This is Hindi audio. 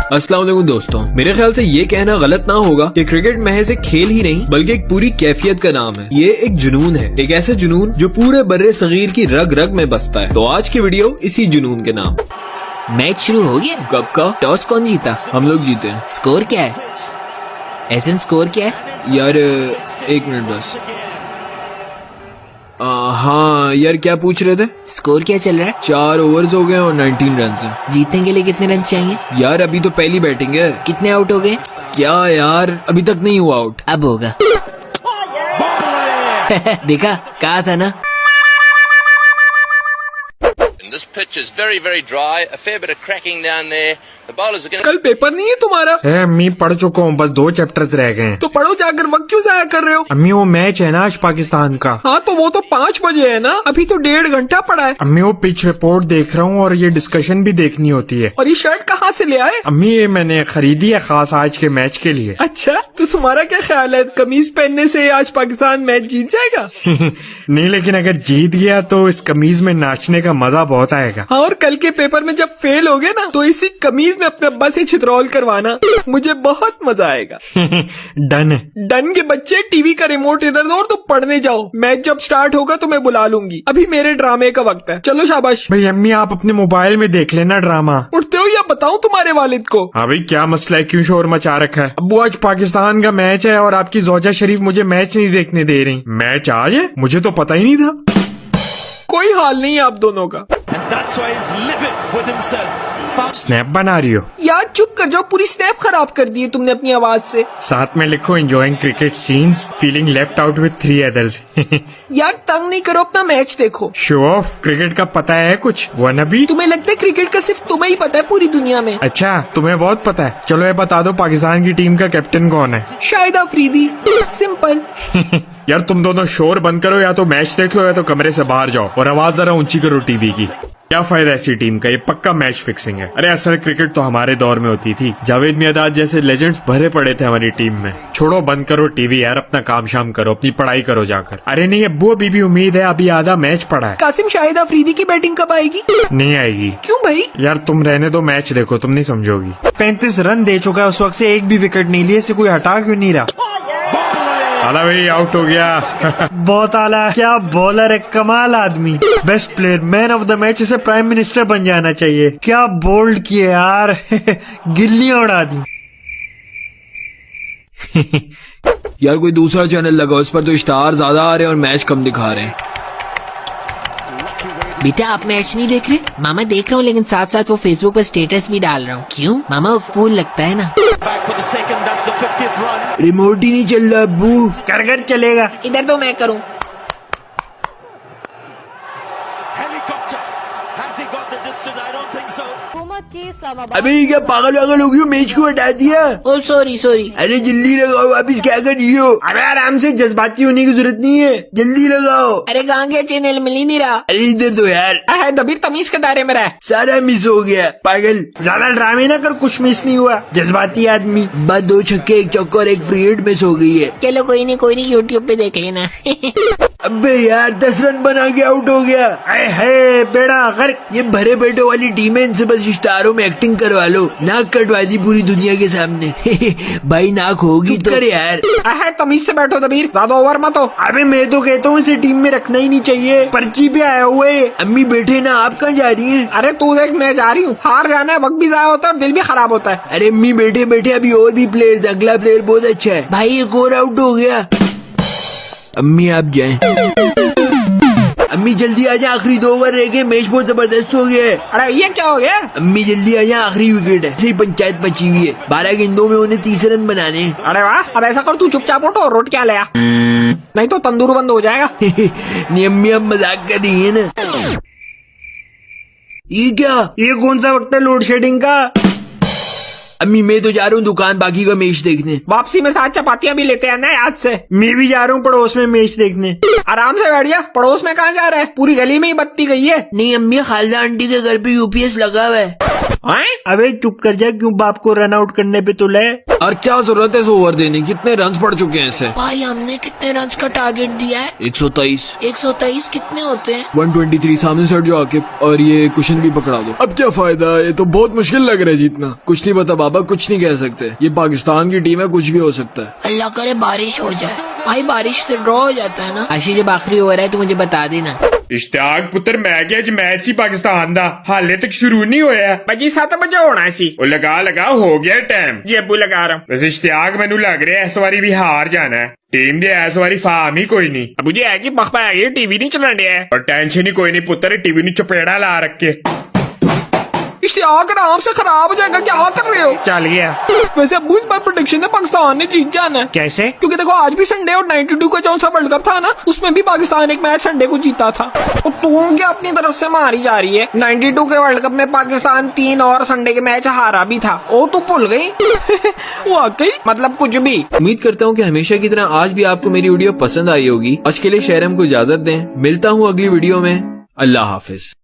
अस्सलाम वालेकुम दोस्तों, मेरे ख्याल से ये कहना गलत ना होगा कि क्रिकेट महज एक खेल ही नहीं बल्कि एक पूरी कैफियत का नाम है। ये एक जुनून है, एक ऐसा जुनून जो पूरे बर्रे सगीर की रग रग में बसता है। तो आज की वीडियो इसी जुनून के नाम। मैच शुरू हो गया। कब का? टॉस कौन जीता? हम लोग जीते हैं। स्कोर क्या है? एसन स्कोर क्या है? यार एक मिनट बस। हाँ यार, क्या पूछ रहे थे? स्कोर क्या चल रहा है? 4 ओवर्स हो गए और 19 रन है। जीतने के लिए कितने रन चाहिए? यार अभी तो पहली बैटिंग है। कितने आउट हो गए? क्या यार, अभी तक नहीं हुआ आउट। अब होगा। देखा, कहा था ना। This pitch is very, very dry. A fair bit of cracking down there. The bowlers are going to... कल पेपर नहीं है तुम्हारा? है अम्मी, पढ़ चुका हूँ, बस 2 चैप्टर्स रह गए हैं। तो पढ़ो जाकर, वक्त क्यों जाया कर रहे हो? अम्मी वो मैच है ना आज पाकिस्तान का। हाँ तो वो तो 5 बजे है ना, अभी तो 1.5 घंटा पड़ा है। अम्मी वो पिच रिपोर्ट देख रहा हूँ और ये डिस्कशन भी देखनी होती है। और ये शर्ट कहाँ से ले आए? अम्मी ये मैंने खरीदी है खास आज के मैच के लिए। अच्छा, तो तुम्हारा क्या ख्याल है, कमीज पहनने से आज पाकिस्तान मैच जीत जाएगा? नहीं, लेकिन अगर जीत गया तो इस कमीज में नाचने का मजा बहुत आएगा। हाँ, और कल के पेपर में जब फेल हो गए ना तो इसी कमीज में अपने अब्बा से छितरौल करवाना, मुझे बहुत मजा आएगा। डन है। डन के बच्चे, टीवी का रिमोट इधर दो और तो पढ़ने जाओ। मैच जब स्टार्ट होगा तो मैं बुला लूंगी, अभी मेरे ड्रामे का वक्त है। चलो शाबाश। भाई अम्मी आप अपने मोबाइल में देख लेना ड्रामा। उठते हो या बताऊं तुम्हारे वालिद को? हाँ भाई, क्या मसला है, क्यों शोर मचा रखा है? अब्बू आज पाकिस्तान का मैच है और आपकी जोजा शरीफ मुझे मैच नहीं देखने दे रही। मैच आज है, मुझे तो पता ही नहीं था। कोई हाल नहीं है आप दोनों का। स्नैप बना रही हो? यार चुप कर जाओ, पूरी स्नैप खराब कर दी है तुमने अपनी आवाज से। साथ में लिखो enjoying cricket scenes, feeling left out with 3 others. यार तंग नहीं करो, अपना मैच देखो। शो ऑफ, क्रिकेट का पता है कुछ? वनबी? तुम्हें लगता है क्रिकेट का सिर्फ तुम्हें ही पता है पूरी दुनिया में? अच्छा, तुम्हें बहुत पता है। चलो ये बता दो, पाकिस्तान की टीम का कैप्टन कौन है? शाहिद अफरीदी। सिंपल। यार तुम दोनों शोर बंद करो, या तो मैच देख लो या तो कमरे से बाहर जाओ और आवाज जरा ऊंची करो टीवी की। क्या फायदा ऐसी टीम का, ये पक्का मैच फिक्सिंग है। अरे असल क्रिकेट तो हमारे दौर में होती थी, जावेद मियादाद जैसे लेजेंड्स भरे पड़े थे हमारी टीम में। छोड़ो, बंद करो टीवी यार, अपना काम शाम करो, अपनी पढ़ाई करो जाकर। अरे नहीं अब्बू, अभी भी उम्मीद है, अभी आधा मैच पड़ा है। कासिम, शाहिद अफरीदी की बैटिंग कब आएगी? नहीं आएगी। क्यों भाई? यार तुम रहने दो, मैच देखो, तुम नहीं समझोगी। 35 रन दे चुका है, उस वक्त से एक भी विकेट नहीं लिए, इसे कोई हटा क्यों नहीं रहा? आला भाई आउट हो गया। बहुत आला, क्या बॉलर है, कमाल आदमी, best player, man of the match, इसे प्राइम मिनिस्टर बन जाना चाहिए। क्या बोल्ड किए यार। गिल्लियां उड़ा दी। यार कोई दूसरा चैनल लगाओ, इस पर तो स्टार ज्यादा आ रहे हैं और मैच कम दिखा रहे हैं। बेटा आप मैच नहीं देख रहे? मामा देख रहा हूँ, लेकिन साथ साथ वो फेसबुक पर स्टेटस भी डाल रहा हूँ। क्यों मामा, वो कूल लगता है ना। रिमोट ही नहीं चल रहा अब्बू। कर चलेगा। इधर तो मैं करूँ। अबे ये क्या पागल वागल हो गई हो, मैच को हटा दिया? ओ सॉरी। अरे जल्दी लगाओ, वापिस क्या कर रही हो? अरे आराम से, जज्बाती होने की जरूरत नहीं है, जल्दी लगाओ। अरे कहाँ गया चैनल, मिल ही नहीं रहा। अरे इधर तो यार। दबीर तमीज के दायरे में रहा। सारा मिस हो गया पागल। ज्यादा ड्रामे ना कर, कुछ मिस नहीं हुआ, जज्बाती आदमी। बस 2 छक्के 1 चौका और 1 फ्री हिट मिस हो गई है। चलो कोई नहीं, यूट्यूब पे देख लेना। अबे यार 10 रन बना के आउट हो गया। है बेड़ा गर्क। ये भरे पेटों वाली टीम है, इनसे बस स्टारों में एक्टिंग करवा लो। नाक कटवा दी पूरी दुनिया के सामने। भाई नाक होगी तो कर यार। तमीज से बैठो दबीर, ज्यादा ओवर मत हो। अबे मैं तो कहता हूँ इसे टीम में रखना ही नहीं चाहिए, पर्ची पे आया हुआ है। अम्मी बैठे ना, आप कहाँ जा रही हैं? अरे तू देख, मैं जा रही हूँ। हार जाना है, वक्त भी जाया होता है और दिल भी खराब होता है। अरे अम्मी बैठे बैठे अभी और भी प्लेयर्स, अगला प्लेयर बहुत अच्छा है। भाई एक और आउट हो गया। अम्मी आप जाएं। अम्मी जल्दी आ जाए, आखिरी 2 ओवर रह गए, मैच बहुत जबरदस्त हो गया है। अरे ये क्या हो गया? अम्मी जल्दी आ जाए, आखिरी विकेट है, सही पंचायत बची हुई है। 12 गेंदों में उन्हें 30 रन बनाने हैं। अरे वाह, अब ऐसा कर, तू चुपचाप उठो और रोट क्या ले आ, नहीं तो तंदूर बंद हो जाएगा। नहीं अम्मी, अब मजाक कर रही है ना। ये क्या? ये कौन सा वक्त है लोड शेडिंग का? अम्मी मैं तो जा रहा हूँ दुकान बाकी का मैच देखने। वापसी में 7 चपातियाँ भी लेते हैं ना आज से। मैं भी जा रहा हूँ पड़ोस में मैच देखने। आराम से बैठ जा, पड़ोस में कहाँ जा रहा है, पूरी गली में ही बत्ती गई है। नहीं अम्मी, खालदा आंटी के घर पे यूपीएस लगा हुआ है। अबे चुप कर जा, क्यों बाप को रन आउट करने पे तुले? और क्या जरूरत है इस ओवर देने की? कितने रन पड़ चुके हैं इसे? भाई हमने कितने रन का टारगेट दिया है? 123। 123 कितने होते हैं? 123 सामने से हट जाओ आके, और ये कुशन भी पकड़ा दो। अब क्या फायदा, ये तो बहुत मुश्किल लग रहा है जीतना। कुछ नहीं पता बाबा, कुछ नहीं कह सकते। ये पाकिस्तान की टीम है, कुछ भी हो सकता है। अल्लाह करे बारिश हो जाए। भाई बारिश से ड्रॉ हो जाता है ना। आशीष जब आखिरी ओवर है तो मुझे बता देना। इश्तियाक पुत्र, मैं क्या मैच ही पाकिस्तान दा हाले तक शुरू नहीं होया। बजी 7 बजे होना सी। ओ लगा हो गया टाइम। जी अबू लगा रहा हूँ। वैसे इश्तियाक मैनू लग रहा है इस बारी भी हार जाना है। टीम दे इस बारी फार्म ही कोई नहीं। अबू जी है कि बख्बा है, टीवी नहीं चलन दिया है। और टेंशन ही कोई नहीं पुत्र, टीवी नी चपेड़ा ला रखे। इश्तियाक आराम से खराब हो जाएगा, क्या कर रहे हो? चल गया। वैसे अबू इस बार प्रेडिक्शन है पाकिस्तान ने जीत जाना है। कैसे? क्योंकि देखो आज भी संडे और 92 का जो सा वर्ल्ड कप था ना, उसमें भी पाकिस्तान एक मैच संडे को जीता था। और तुम क्या अपनी तरफ से मारी जा रही है? 92 के वर्ल्ड कप में पाकिस्तान 3 और संडे के मैच हारा भी था। ओ तू भूल गई? वाकई मतलब कुछ भी। उम्मीद करता हूँ कि हमेशा की तरह आज भी आपको मेरी वीडियो पसंद आई होगी। आज के लिए शेयर हमको इजाजत दें। मिलता हूँ अगली वीडियो में। अल्लाह हाफिज।